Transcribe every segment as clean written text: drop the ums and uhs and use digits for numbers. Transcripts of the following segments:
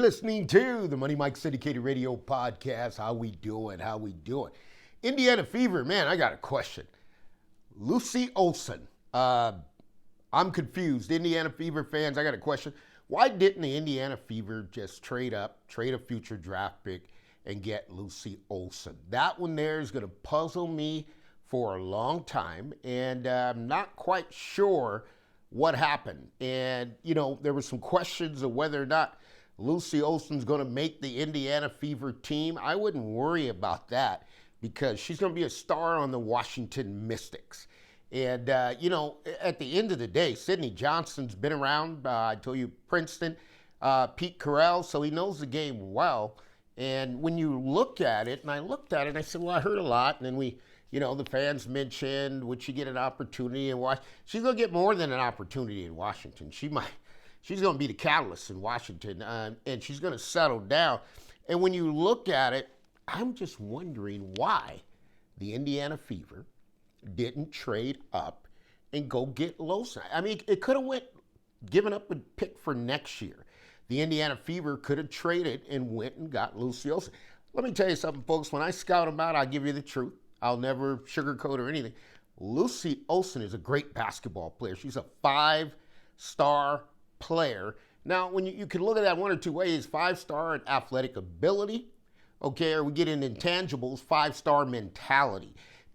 Listening to the Money Mike Syndicated Radio Podcast. How we doing? Indiana Fever, man, I got a question. Lucy Olsen. I'm confused. Indiana Fever fans, I got a question. Why didn't the Indiana Fever just trade a future draft pick, and get Lucy Olsen? That one there is going to puzzle me for a long time, and I'm not quite sure what happened. And, there were some questions of whether or not Lucy Olsen's going to make the Indiana Fever team. I wouldn't worry about that because she's going to be a star on the Washington Mystics. And, at the end of the day, Sidney Johnson's been around, I told you, Princeton, Pete Carroll, so he knows the game well. And when you look at it, and I looked at it, and I said, well, I heard a lot. And then the fans mentioned, would she get an opportunity in Washington? She's going to get more than an opportunity in Washington. She's going to be the catalyst in Washington, and she's going to settle down. And when you look at it, I'm just wondering why the Indiana Fever didn't trade up and go get Olsen. I mean, it could have given up a pick for next year. The Indiana Fever could have traded and went and got Lucy Olsen. Let me tell you something, folks. When I scout them out, I'll give you the truth. I'll never sugarcoat or anything. Lucy Olsen is a great basketball player. She's a 5-star player. Now, when you can look at that one or two ways, 5-star in athletic ability, okay, or we get in intangibles, 5-star mentality.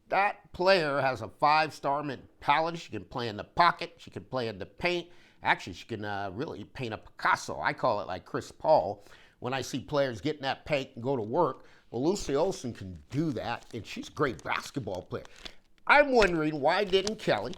That player has a 5-star mentality. She can play in the pocket. She can play in the paint. Actually, she can really paint a Picasso. I call it like Chris Paul. When I see players get in that paint and go to work, well, Lucy Olsen can do that, and she's a great basketball player. I'm wondering why didn't Kelly,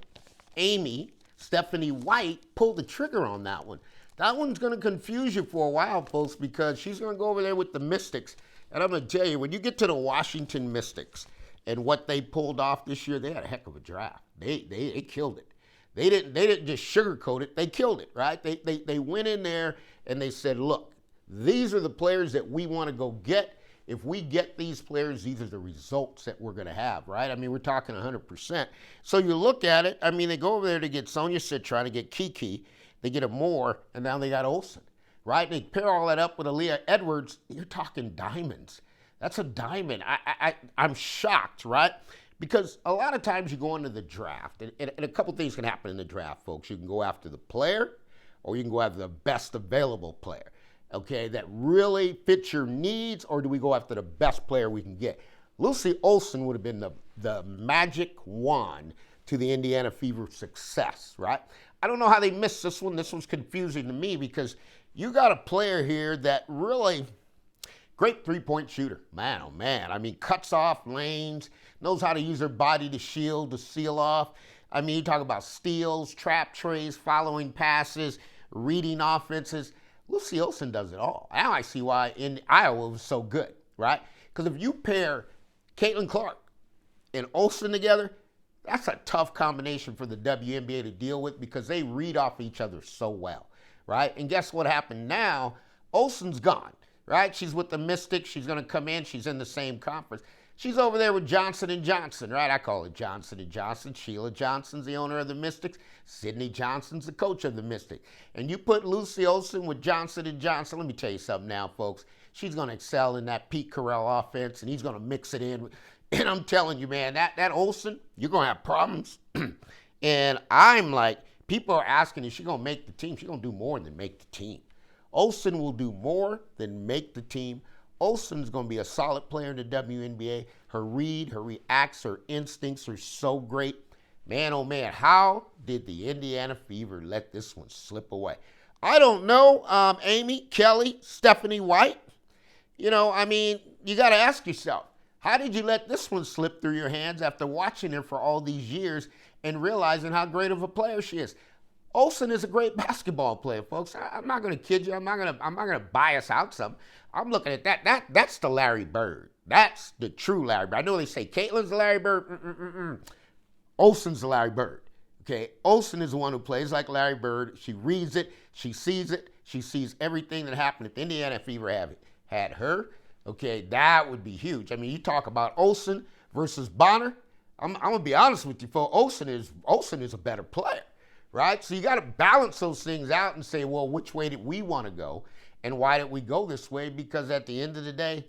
Amy, Stephanie White pull the trigger on that one? That one's going to confuse you for a while, folks, because she's going to go over there with the Mystics. And I'm going to tell you, when you get to the Washington Mystics and what they pulled off this year, they had a heck of a draft. They killed it. They didn't just sugarcoat it. They killed it, right? They went in there and they said, look, these are the players that we want to go get. If we get these players, these are the results that we're going to have, right? I mean, we're talking 100%. So you look at it, I mean, they go over there to get Sonia Citron, to get Kiki, they get a Moore, and now they got Olsen, right? And they pair all that up with Aaliyah Edwards, you're talking diamonds. That's a diamond. I'm shocked, right? Because a lot of times you go into the draft, and a couple things can happen in the draft, folks. You can go after the player, or you can go after the best available player. Okay, that really fits your needs, or do we go after the best player we can get? Lucy Olsen would have been the magic wand to the Indiana Fever success, right? I don't know how they missed this one. This one's confusing to me because you got a player here that really, great three-point shooter. Man, oh man. I mean, cuts off lanes, knows how to use her body to shield, to seal off. I mean, you talk about steals, trap trays, following passes, reading offenses. Lucy Olsen does it all. Now I see why in Iowa was so good, right? Because if you pair Caitlin Clark and Olsen together, that's a tough combination for the WNBA to deal with because they read off each other so well, right? And guess what happened now? Olsen's gone, right? She's with the Mystics. She's going to come in. She's in the same conference. She's over there with Johnson & Johnson, right? I call it Johnson & Johnson. Sheila Johnson's the owner of the Mystics. Sidney Johnson's the coach of the Mystics. And you put Lucy Olsen with Johnson & Johnson, let me tell you something now, folks. She's going to excel in that Pete Carroll offense, and he's going to mix it in. And I'm telling you, man, that Olsen, you're going to have problems. And I'm like, people are asking, is she going to make the team? She's going to do more than make the team. Olsen will do more than make the team. Olsen's going to be a solid player in the WNBA. Her read, her reacts, her instincts are so great. Man, oh man, how did the Indiana Fever let this one slip away? I don't know, Amy, Kelly, Stephanie White. You got to ask yourself, how did you let this one slip through your hands after watching her for all these years and realizing how great of a player she is? Olsen is a great basketball player, folks. I'm not going to kid you. I'm not going to bias out something. I'm looking at that. That's the Larry Bird. That's the true Larry Bird. I know they say Caitlin's the Larry Bird. Olsen's the Larry Bird. Okay, Olsen is the one who plays like Larry Bird. She reads it. She sees it. She sees everything that happened. If the Indiana Fever had her, okay, that would be huge. I mean, you talk about Olsen versus Bonner. I'm going to be honest with you, folks. Olsen is a better player. Right? So you got to balance those things out and say, well, which way did we want to go? And why did we go this way? Because at the end of the day,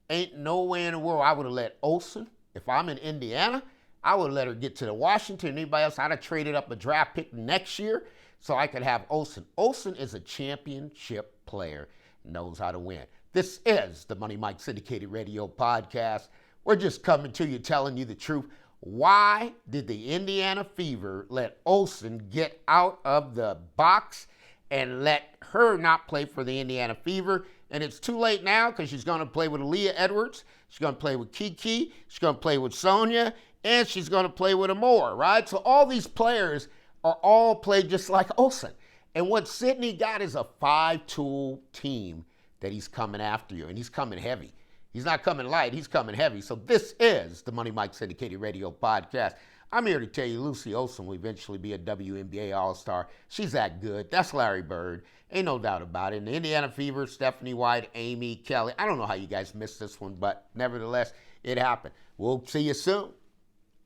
ain't no way in the world I would have let Olsen, if I'm in Indiana, I would let her get to the Washington. Anybody else, I'd have traded up a draft pick next year so I could have Olsen. Olsen is a championship player, knows how to win. This is the Money Mike Syndicated Radio Podcast. We're just coming to you, telling you the truth. Why did the Indiana Fever let Olsen get out of the box and let her not play for the Indiana Fever? And it's too late now because she's going to play with Aaliyah Edwards. She's going to play with Kiki. She's going to play with Sonia. And she's going to play with Amore, right? So all these players are all played just like Olsen. And what Sydney got is a 5-tool team that he's coming after you. And he's coming heavy. He's not coming light. He's coming heavy. So this is the Money Mike Syndicated Radio Podcast. I'm here to tell you Lucy Olsen will eventually be a WNBA All-Star. She's that good. That's Larry Bird. Ain't no doubt about it. And the Indiana Fever, Stephanie White, Amy, Kelly. I don't know how you guys missed this one, but nevertheless, it happened. We'll see you soon.